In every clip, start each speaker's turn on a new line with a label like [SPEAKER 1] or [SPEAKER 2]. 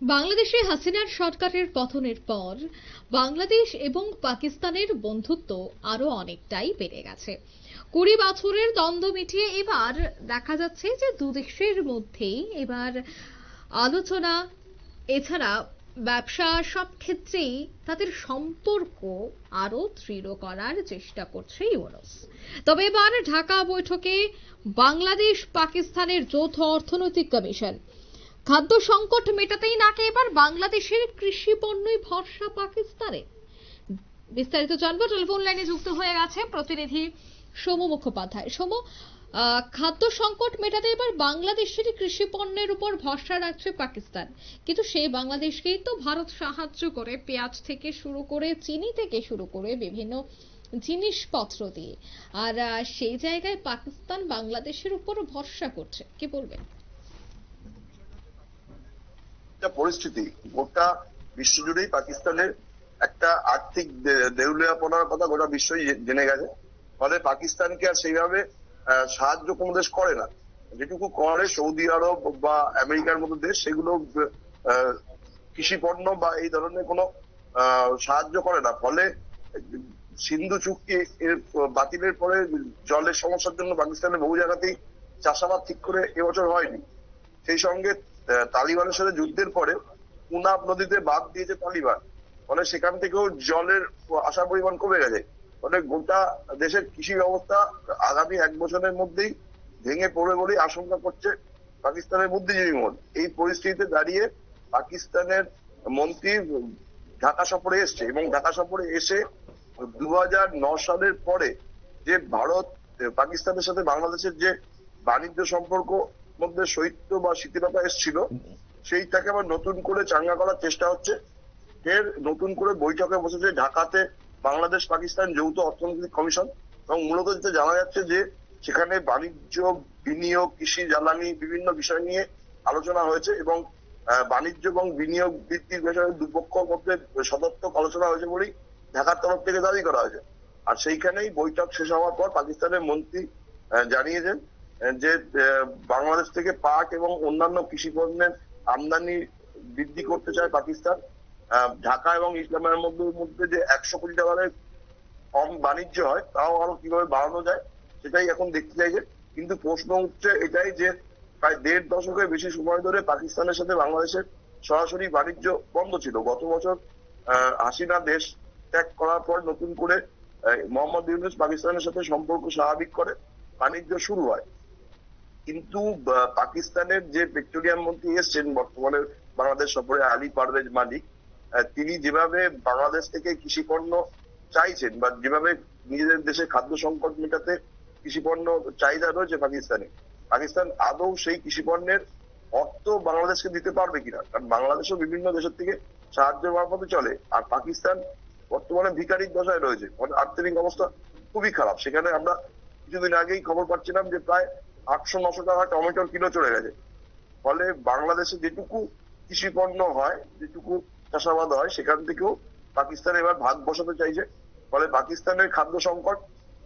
[SPEAKER 1] বাংলাদেশে হাসিনার সরকারের পতনের পর বাংলাদেশ এবং পাকিস্তানের বন্ধুত্ব আরো অনেকটাই বেড়ে গেছে। 20 বছরের দ্বন্দ্ব মিটিয়ে এবার দেখা যাচ্ছে যে দুদেশের মধ্যেই এবার আলোচনা, এছাড়া ব্যবসা, সব ক্ষেত্রেই তাদের সম্পর্ক আরো দৃঢ় করার চেষ্টা করছে ইউনূস। তবে এবার ঢাকা বৈঠকে বাংলাদেশ পাকিস্তানের যৌথ অর্থনৈতিক কমিশন খাদ্য সংকট মেটাতেই নাকি এবার বাংলাদেশের কৃষি পণ্যই ভরসা পাকিস্তানে। বিস্তারিত জানবো, টেলিফোন লাইনে যুক্ত হয়ে গেছে প্রতিনিধি সৌম্য মুখোপাধ্যায়। সৌম্য, খাদ্য সংকট মেটাতে এবার বাংলাদেশের কৃষি পণ্যের উপর ভরসা রাখছে পাকিস্তান, কিন্তু সেই বাংলাদেশকেই তো ভারত সাহায্য করে, পেঁয়াজ থেকে শুরু করে, চিনি থেকে শুরু করে বিভিন্ন জিনিসপত্র দিয়ে। আর সেই জায়গায় পাকিস্তান বাংলাদেশের উপর ভরসা করছে, কি বলবেন?
[SPEAKER 2] পরিস্থিতি গোটা বিশ্বজুড়েই পাকিস্তানের একটা আর্থিক দেউলিয়াপনার কথা গোটা বিশ্বই জেনে গেছে। ফলে পাকিস্তানকে আর সেইভাবে সাহায্য কোনো দেশ করে না। যেটুকু করে সৌদি আরব বা আমেরিকার মতো দেশ, সেগুলো কৃষি পণ্য বা এই ধরনের কোনো সাহায্য করে না। ফলে সিন্ধু চুক্তি এর বাতিলের পরে জলের সমস্যার জন্য পাকিস্তানের বহু জায়গাতেই চাষাবাদ ঠিক করে এবছর হয়নি। সেই সঙ্গে তালিবানের সাথে যুদ্ধের পরে পুনাব নদীতে বাঁধ দিয়েছে তালিবান, ফলে সেখান থেকেও জলের আসার পরিমাণ কমে গেছে। ফলে গোটা দেশের কৃষি ব্যবস্থা আগামী 1 বছরের মধ্যেই ভেঙে পড়বে বলেই আশঙ্কা করছে পাকিস্তানের বুদ্ধিজীবী মহল। এই পরিস্থিতিতে দাঁড়িয়ে পাকিস্তানের মন্ত্রী ঢাকা সফরে এসছে এবং ঢাকা সফরে এসে 2009 সালের পরে যে ভারত পাকিস্তানের সাথে বাংলাদেশের যে বাণিজ্য সম্পর্ক মধ্যে শৈত্য বা শিথিলতা এসেছিল, সেইটাকে আবার নতুন করে চাঙ্গা করার চেষ্টা হচ্ছে। ফের নতুন করে বৈঠকে বসেছে ঢাকাতে বাংলাদেশ পাকিস্তান যৌথ অর্থনৈতিক কমিশন, এবং মূলত যেটা জানা যাচ্ছে যে সেখানে বাণিজ্য, বিনিয়োগ, কৃষি, জ্বালানি বিভিন্ন বিষয় নিয়ে আলোচনা হয়েছে এবং বাণিজ্য এবং বিনিয়োগ বৃদ্ধির বিষয়ে দুপক্ষের মধ্যে সদর্থক আলোচনা হয়েছে বলেই ঢাকার তরফ থেকে দাবি করা হয়েছে। আর সেইখানেই বৈঠক শেষ হওয়ার পর পাকিস্তানের মন্ত্রী জানিয়েছেন যে বাংলাদেশ থেকে পাট এবং অন্যান্য কৃষি পণ্যের আমদানি বৃদ্ধি করতে চায় পাকিস্তান। ঢাকা এবং ইসলামের মধ্যে যে 100 কোটি টাকার কম বাণিজ্য হয়, তাও আরো কিভাবে বাড়ানো যায় সেটাই এখন দেখতে চাইছে। কিন্তু প্রশ্ন উঠছে এটাই যে প্রায় 1.5 দশকের বেশি সময় ধরে পাকিস্তানের সাথে বাংলাদেশের সরাসরি বাণিজ্য বন্ধ ছিল। গত বছর হাসিনা দেশ ত্যাগ করার পর নতুন করে মোহাম্মদ ইউনূস পাকিস্তানের সাথে সম্পর্ক স্বাভাবিক করে বাণিজ্য শুরু হয়। কিন্তু পাকিস্তানের যে পেট্রোলিয়াম মন্ত্রী এসছেন বর্তমানে বাংলাদেশ সফরে, আলী পারভেজ মালিক, তিনি যেভাবে বাংলাদেশ থেকে কৃষি পণ্য চাইছেন বা যেভাবে নিজেদের দেশে খাদ্য সংকট মেটাতে কৃষি পণ্য চাহিদা রয়েছে পাকিস্তান আদৌ সেই কৃষি পণ্যের অর্থ বাংলাদেশকে দিতে পারবে কিনা, কারণ বাংলাদেশও বিভিন্ন দেশের থেকে সাহায্যের মারফতে চলে। আর পাকিস্তান বর্তমানে ভিখারির দশায় রয়েছে, আর্থিক অবস্থা খুবই খারাপ। সেখানে আমরা কিছুদিন আগেই খবর পাচ্ছিলাম যে প্রায় 800-900 টাকা টমেটোর কিলো চলে গেছে। ফলে বাংলাদেশে যেটুকু কৃষি পণ্য হয়, যেটুকু চাষাবাদ হয়, সেখান থেকেও পাকিস্তান এবার ভাগ বসাতে চাইছে। ফলে পাকিস্তানের খাদ্য সংকট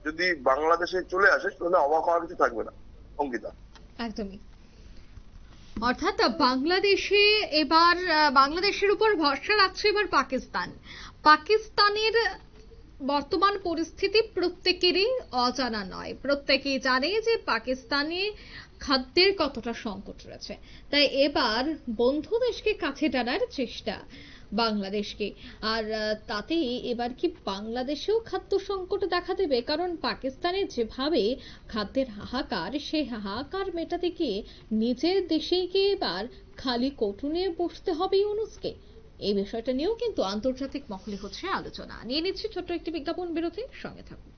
[SPEAKER 2] যদি বাংলাদেশে চলে আসে তাহলে অবাক হওয়ার কিছু থাকবে না। অঙ্কিতা,
[SPEAKER 1] একদমই। অর্থাৎ বাংলাদেশের উপর ভরসা রাখছে এবার পাকিস্তানের বর্তমান পরিস্থিতি প্রত্যেকেরই অজানা নয়। প্রত্যেকেই জানে যে পাকিস্তানে খাদ্যের কতটা সংকট রয়েছে। তাই এবার বন্ধু দেশকে কাছে টানার চেষ্টা বাংলাদেশকে। আর তাতে এবার কি বাংলাদেশেও খাদ্য সংকট দেখা দেবে? কারণ পাকিস্তানের যেভাবে খাদ্যের হাহাকার, সেই হাহাকার মেটাতে গিয়ে নিজের দেশেই কি এবার খালি কটু নিয়ে বসতে হবে ইউনূসকে? এই বিষয়টা নিয়েও কিন্তু আন্তর্জাতিক মহলে হচ্ছে আলোচনা। নিয়ে নিচ্ছি ছোট্ট একটি বিজ্ঞাপন বিরতি, সঙ্গে থাকুন।